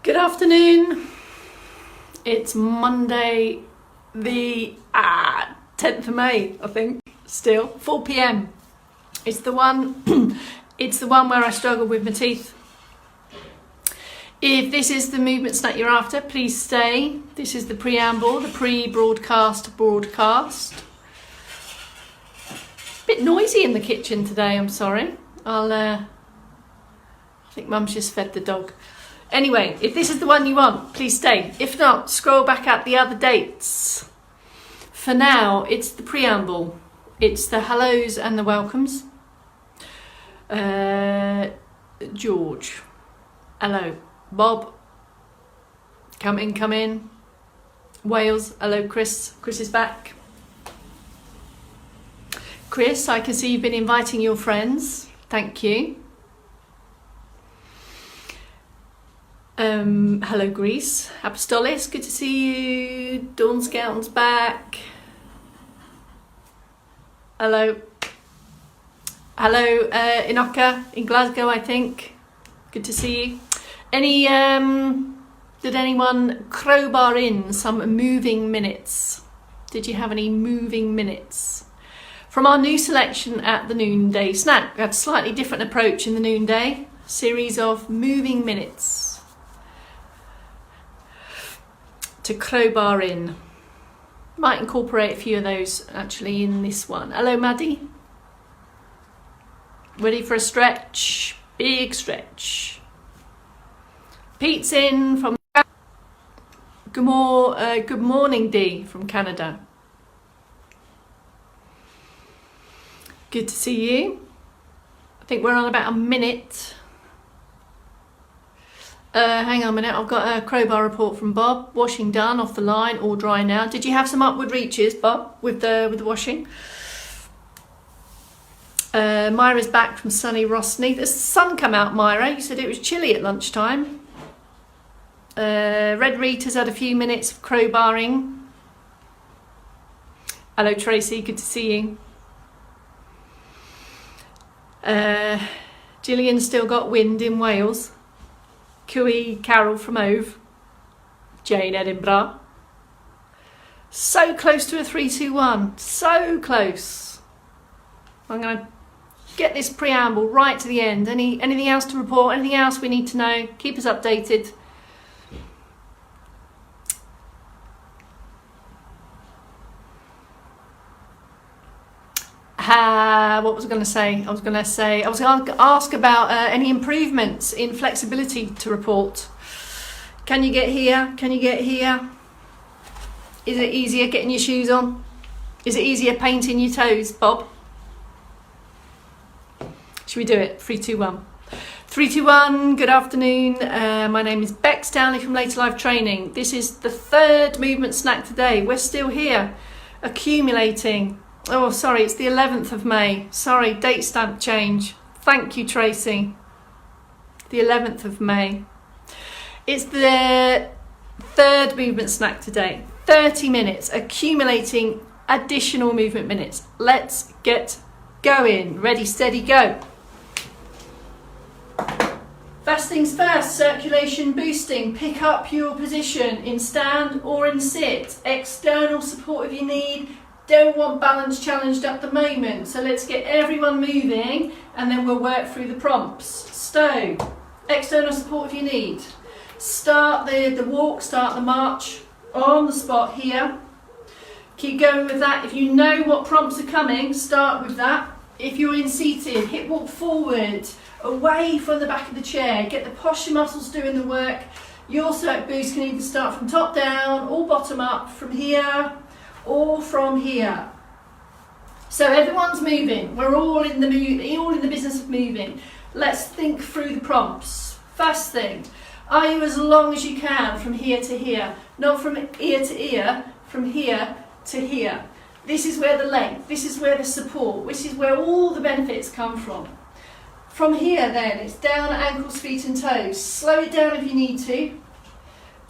Good afternoon. It's Monday the 10th of May, I think, still, 4 p.m. It's the one where I struggle with my teeth. If this is the movement snack you're after, please stay. This is the preamble, the pre-broadcast broadcast. Bit noisy in the kitchen today, I'm sorry. I think Mum's just fed the dog. Anyway, if this is the one you want, please stay. If not, scroll back at the other dates. For now, it's the preamble. It's the hellos and the welcomes. George. Hello. Bob. Come in. Wales. Hello, Chris. Chris is back. Chris, I can see you've been inviting your friends. Thank you. Hello Greece, Apostolis, good to see you. Dawn Scout's back. Hello Inoka in Glasgow, I think. Good to see you. Did anyone crowbar in some moving minutes? Did you have any moving minutes? From our new selection at the noonday snack, we had a slightly different approach in the noonday, series of moving minutes. To crowbar in. Might incorporate a few of those actually in this one. Hello Maddie. Ready for a stretch? Big stretch. Pete's in from good morning Dee from Canada. Good to see you. I think we're on about a minute. Hang on a minute, I've got a crowbar report from Bob. Washing done, off the line, all dry now. Did you have some upward reaches, Bob, with the washing? Myra's back from sunny Rosny. There's the sun come out, Myra. You said it was chilly at lunchtime. Red Rita's had a few minutes of crowbarring. Hello Tracy, good to see you. Gillian's still got wind in Wales. Cooey Carol from Ove. Jane Edinburgh. So close to a 3-2-1. So close. I'm going to get this preamble right to the end. Anything else to report? Anything else we need to know? Keep us updated. What was I going to say? I was going to ask about any improvements in flexibility to report. Can you get here? Can you get here? Is it easier getting your shoes on? Is it easier painting your toes, Bob? Should we do it? 3, 2, 1. 3, 2, 1. Good afternoon. My name is Beck Stanley from Later Life Training. This is the third movement snack today. We're still here, accumulating. Oh, sorry, it's the 11th of May. Sorry, date stamp change. Thank you, Tracy. The 11th of May. It's the third movement snack today. 30 minutes, accumulating additional movement minutes. Let's get going. Ready, steady, go. First things first, circulation boosting. Pick up your position in stand or in sit. External support if you need. Don't want balance challenged at the moment, so let's get everyone moving and then we'll work through the prompts. Stow, external support if you need. Start the walk, start the march on the spot here. Keep going with that. If you know what prompts are coming, start with that. If you're in seated, hip walk forward, away from the back of the chair. Get the posture muscles doing the work. Your circ boost can either start from top down or bottom up, from here or from here. So everyone's moving. We're all in the business of moving. Let's think through the prompts. First thing, are you as long as you can from here to here? Not from ear to ear, from here to here. This is where the length, this is where the support, this is where all the benefits come from. From here then, it's down at ankles, feet and toes. Slow it down if you need to.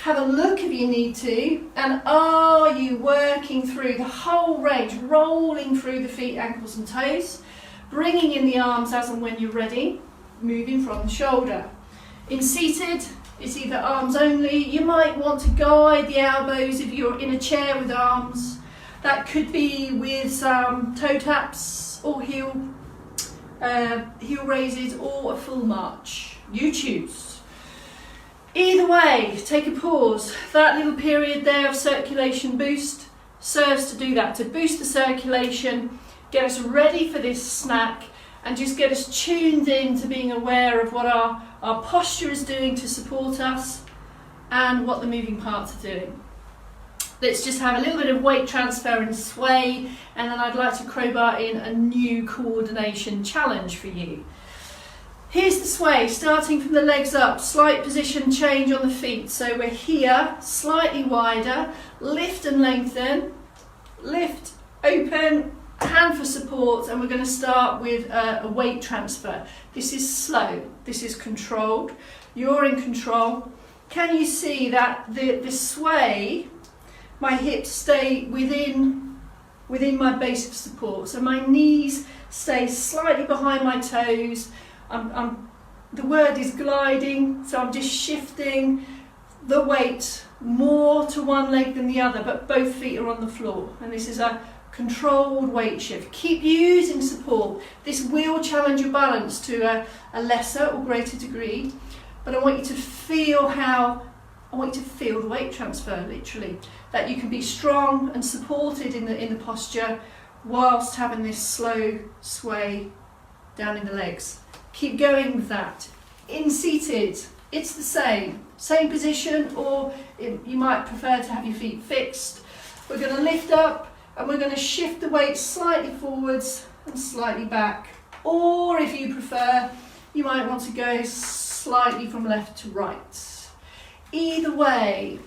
Have a look if you need to, and are you working through the whole range, rolling through the feet, ankles and toes, bringing in the arms as and when you're ready, moving from the shoulder. In seated, it's either arms only. You might want to guide the elbows if you're in a chair with arms. That could be with some toe taps or heel raises or a full march. You choose. Either way, take a pause. That little period there of circulation boost serves to do that, to boost the circulation, get us ready for this snack, and just get us tuned in to being aware of what our posture is doing to support us and what the moving parts are doing. Let's just have a little bit of weight transfer and sway, and then I'd like to crowbar in a new coordination challenge for you. Here's the sway, starting from the legs up, slight position change on the feet. So we're here, slightly wider, lift and lengthen, lift, open, hand for support, and we're going to start with a weight transfer. This is slow, this is controlled, you're in control. Can you see that the sway, my hips stay within my base of support, so my knees stay slightly behind my toes. The word is gliding, so I'm just shifting the weight more to one leg than the other, but both feet are on the floor, and this is a controlled weight shift. Keep using support. This will challenge your balance to a lesser or greater degree, but I want you to feel the weight transfer, literally, that you can be strong and supported in the posture whilst having this slow sway down in the legs. Keep going with that. In seated, it's the same position, or you might prefer to have your feet fixed. We're going to lift up and we're going to shift the weight slightly forwards and slightly back, or if you prefer, you might want to go slightly from left to right. Either way,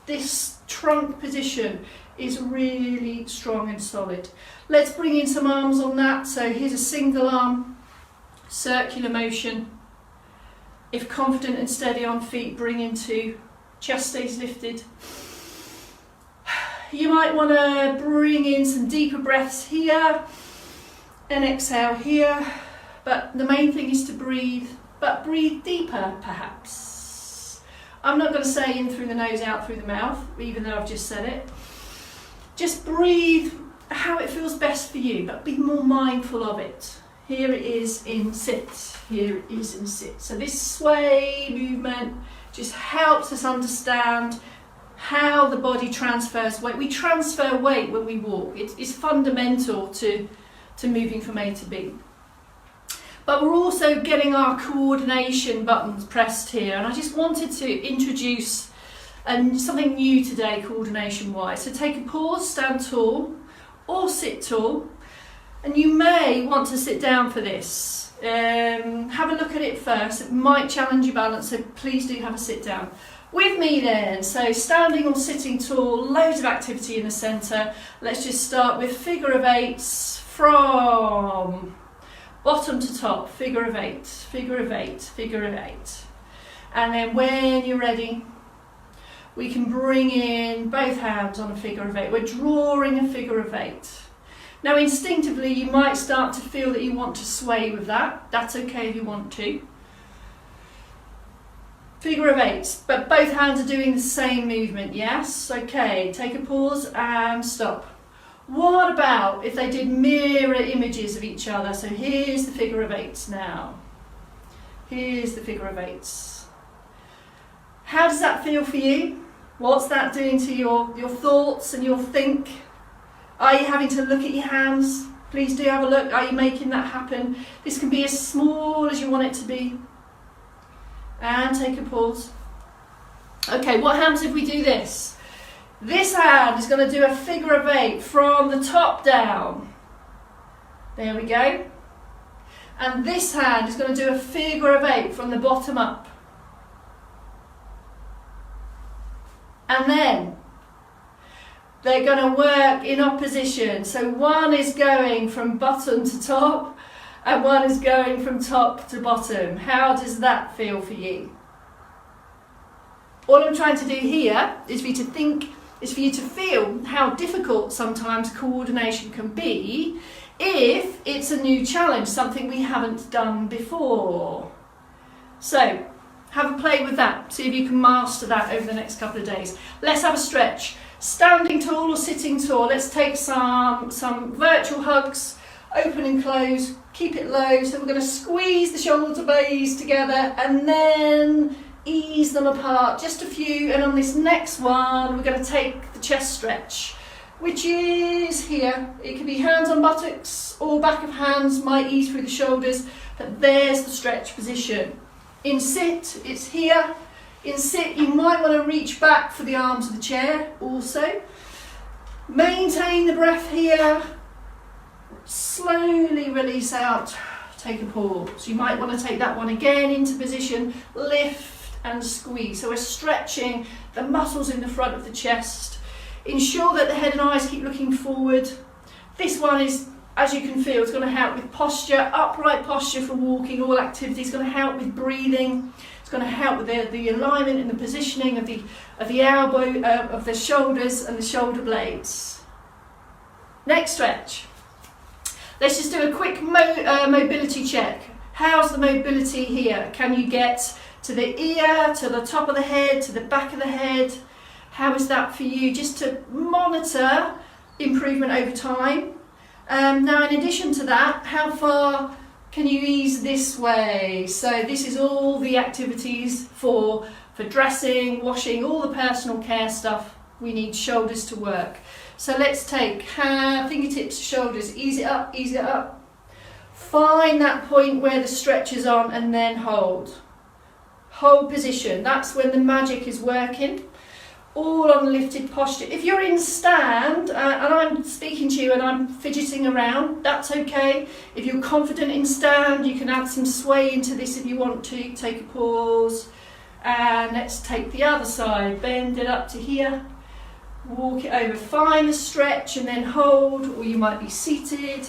this trunk position is really strong and solid. Let's bring in some arms on that. So here's a single arm, circular motion. If confident and steady on feet, bring into, chest stays lifted. You might want to bring in some deeper breaths here and exhale here, but the main thing is to breathe, but breathe deeper perhaps. I'm not going to say in through the nose, out through the mouth, even though I've just said it. Just breathe how it feels best for you, but be more mindful of it. Here it is in sit, here it is in sit. So this sway movement just helps us understand how the body transfers weight. We transfer weight when we walk. It's fundamental to moving from A to B. But we're also getting our coordination buttons pressed here, and I just wanted to introduce something new today coordination-wise. So take a pause, stand tall or sit tall, and you may want to sit down for this. Have a look at it first. It might challenge your balance, so please do have a sit down. With me then, so standing or sitting tall, loads of activity in the centre. Let's just start with figure of eights from bottom to top, figure of eight, figure of eight, figure of eight. And then when you're ready, we can bring in both hands on a figure of eight. We're drawing a figure of eight. Now instinctively you might start to feel that you want to sway with that. That's okay if you want to. Figure of eight, but both hands are doing the same movement, yes? Okay, take a pause and stop. What about if they did mirror images of each other? So here's the figure of eights now. Here's the figure of eights. How does that feel for you? What's that doing to your thoughts and your think? Are you having to look at your hands? Please do have a look. Are you making that happen? This can be as small as you want it to be. And take a pause. Okay, what happens if we do this? This hand is going to do a figure of eight from the top down. There we go. And this hand is going to do a figure of eight from the bottom up. And then they're going to work in opposition. So one is going from bottom to top, and one is going from top to bottom. How does that feel for you? All I'm trying to do here is for you to feel how difficult sometimes coordination can be if it's a new challenge, something we haven't done before. So, Have a play with that. See if you can master that over the next couple of days. Let's have a stretch. Standing tall or sitting tall. Let's take some virtual hugs. Open and close. Keep it low. So we're going to squeeze the shoulder blades together and then ease them apart. Just a few. And on this next one, we're going to take the chest stretch, which is here. It can be hands on buttocks or back of hands, might ease through the shoulders, but there's the stretch position. In sit, it's here. In sit, you might want to reach back for the arms of the chair also. Maintain the breath here. Slowly release out. Take a pause. You might want to take that one again into position. Lift and squeeze. So we're stretching the muscles in the front of the chest. Ensure that the head and eyes keep looking forward. This one is, as you can feel, it's going to help with posture, upright posture for walking, all activities. It's going to help with breathing. It's going to help with the alignment and the positioning of the elbow, of the shoulders and the shoulder blades. Next stretch. Let's just do a quick mobility check. How's the mobility here? Can you get to the ear, to the top of the head, to the back of the head? How is that for you? Just to monitor improvement over time. Now, in addition to that, how far can you ease this way? So this is all the activities for dressing, washing, all the personal care stuff. We need shoulders to work. So let's take fingertips to shoulders, ease it up, ease it up. Find that point where the stretch is on and then hold. Hold position, that's when the magic is working. All on lifted posture. If you're in stand and I'm speaking to you and I'm fidgeting around, that's okay. If you're confident in stand, you can add some sway into this if you want to. Take a pause and let's take the other side. Bend it up to here. Walk it over. Find the stretch and then hold, or you might be seated.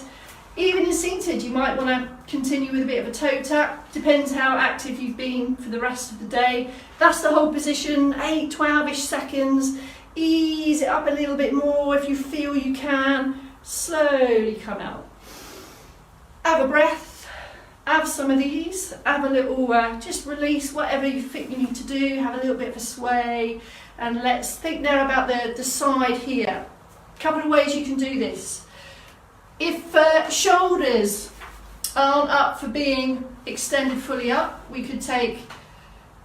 Even in seated, you might want to continue with a bit of a toe tap. Depends how active you've been for the rest of the day. That's the whole position, 8, 12-ish seconds. Ease it up a little bit more if you feel you can. Slowly come out. Have a breath. Have some of these. Have a little, just release whatever you think you need to do. Have a little bit of a sway. And let's think now about the side here. A couple of ways you can do this. If shoulders aren't up for being extended fully up, we could take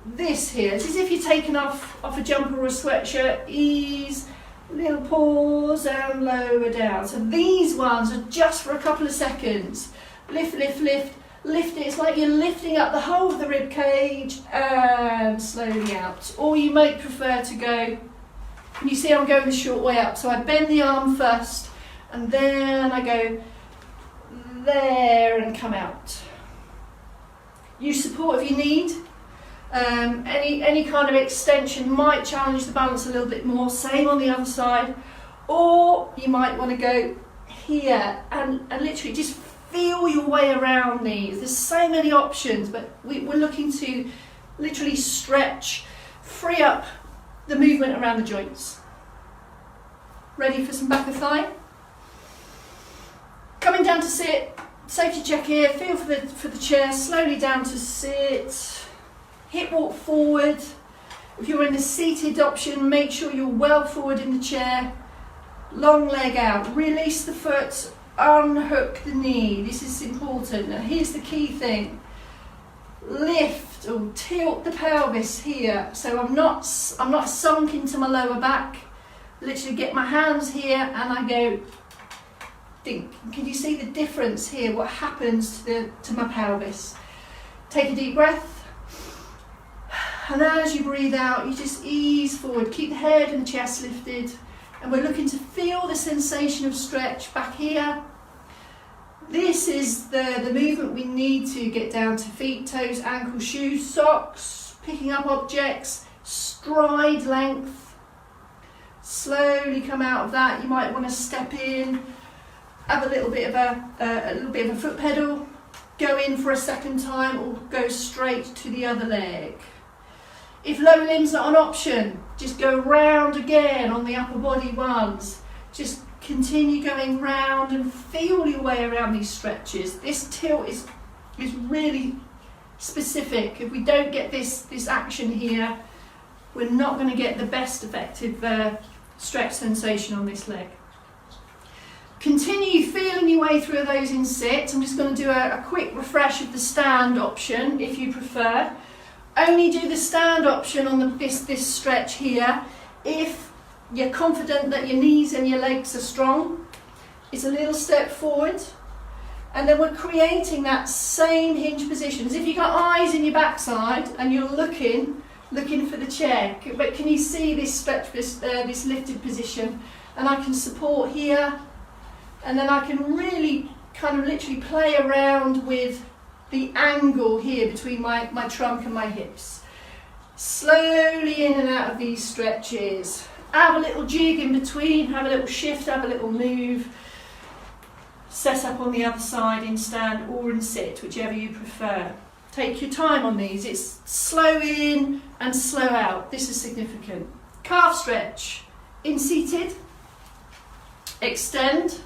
this here. It's as if you're taking off a jumper or a sweatshirt. Ease, little pause and lower down. So these ones are just for a couple of seconds. Lift, lift, lift, lift it. It's like you're lifting up the whole of the rib cage and slowly out. Or you might prefer to go, and you see I'm going the short way up. So I bend the arm first. And then I go there and come out. Use support if you need. Any kind of extension might challenge the balance a little bit more. Same on the other side. Or you might want to go here and literally just feel your way around these. There's so many options, but we're looking to literally stretch, free up the movement around the joints. Ready for some back of thigh? Coming down to sit, safety check here, feel for the chair, slowly down to sit, hip walk forward. If you're in the seated option, make sure you're well forward in the chair, long leg out, release the foot, unhook the knee, this is important. Now here's the key thing, lift or tilt the pelvis here, so I'm not sunk into my lower back, literally get my hands here and I go. Can you see the difference here? What happens to my pelvis? Take a deep breath, and as you breathe out, you just ease forward. Keep the head and the chest lifted, and we're looking to feel the sensation of stretch back here. This is the movement we need to get down to feet, toes, ankles, shoes, socks, picking up objects, stride length. Slowly come out of that. You might want to step in. Have a little bit of a foot pedal, go in for a second time or go straight to the other leg. If lower limb's not an option, just go round again on the upper body ones. Just continue going round and feel your way around these stretches. This tilt is really specific. If we don't get this action here, we're not going to get the best effective stretch sensation on this leg. Continue feeling your way through those in sit. I'm just going to do a quick refresh of the stand option if you prefer. Only do the stand option on this stretch here if you're confident that your knees and your legs are strong. It's a little step forward, and then we're creating that same hinge position as if you've got eyes in your backside and you're looking for the chair. But can you see this stretch, this lifted position? And I can support here, and then I can really kind of literally play around with the angle here between my trunk and my hips. Slowly in and out of these stretches. Have a little jig in between, have a little shift, have a little move. Set up on the other side in stand or in sit, whichever you prefer. Take your time on these. It's slow in and slow out. This is significant. Calf stretch. In seated. Extend.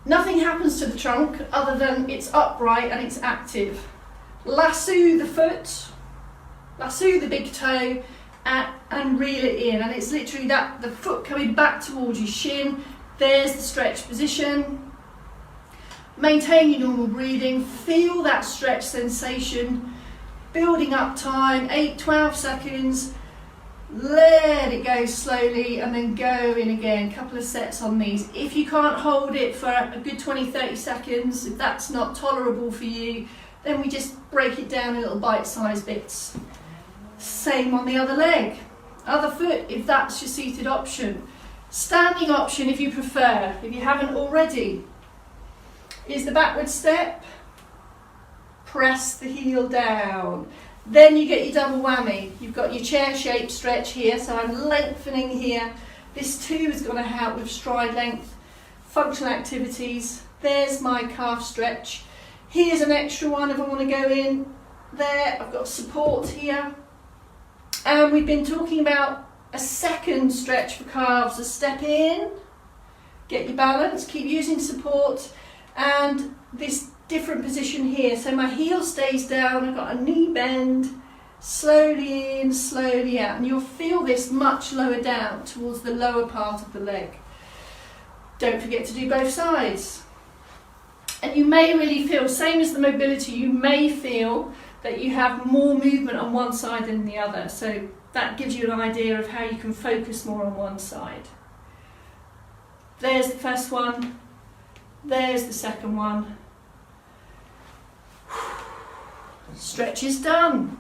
Nothing happens to the trunk other than it's upright and it's active. Lasso the foot, lasso the big toe, and reel it in. And it's literally that, the foot coming back towards your shin. There's the stretch position. Maintain your normal breathing. Feel that stretch sensation. Building up time, 8-12 seconds. Let it go slowly and then go in again. Couple of sets on these. If you can't hold it for a good 20-30 seconds, if that's not tolerable for you, then we just break it down in little bite-sized bits. Same on the other leg. Other foot, if that's your seated option. Standing option, if you prefer, if you haven't already, is the backward step. Press the heel down. Then you get your double whammy. You've got your chair shape stretch here, so I'm lengthening here. This too is going to help with stride length, functional activities. There's my calf stretch. Here's an extra one if I want to go in there. I've got support here. And we've been talking about a second stretch for calves. A step in, get your balance, keep using support, and this different position here. So my heel stays down, I've got a knee bend, slowly in, slowly out. And you'll feel this much lower down towards the lower part of the leg. Don't forget to do both sides. And you may really feel, same as the mobility, you may feel that you have more movement on one side than the other. So that gives you an idea of how you can focus more on one side. There's the first one. There's the second one. Stretch is done.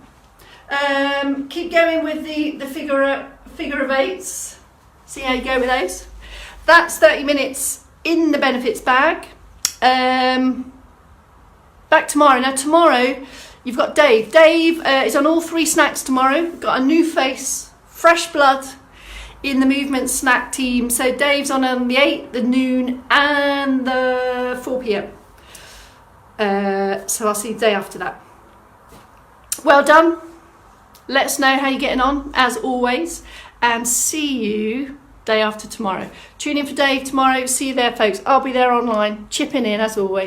Keep going with the figure of eights. See how you go with those. That's 30 minutes in the benefits bag. Back tomorrow. Now tomorrow you've got Dave. Dave is on all 3 snacks tomorrow. We've got a new face, fresh blood in the movement snack team. So Dave's on the 8, the noon and the 4 p.m. So I'll see you the day after that. Well done. Let us know how you're getting on, as always, and see you day after tomorrow. Tune in for Dave tomorrow. See you there, folks. I'll be there online, chipping in as always.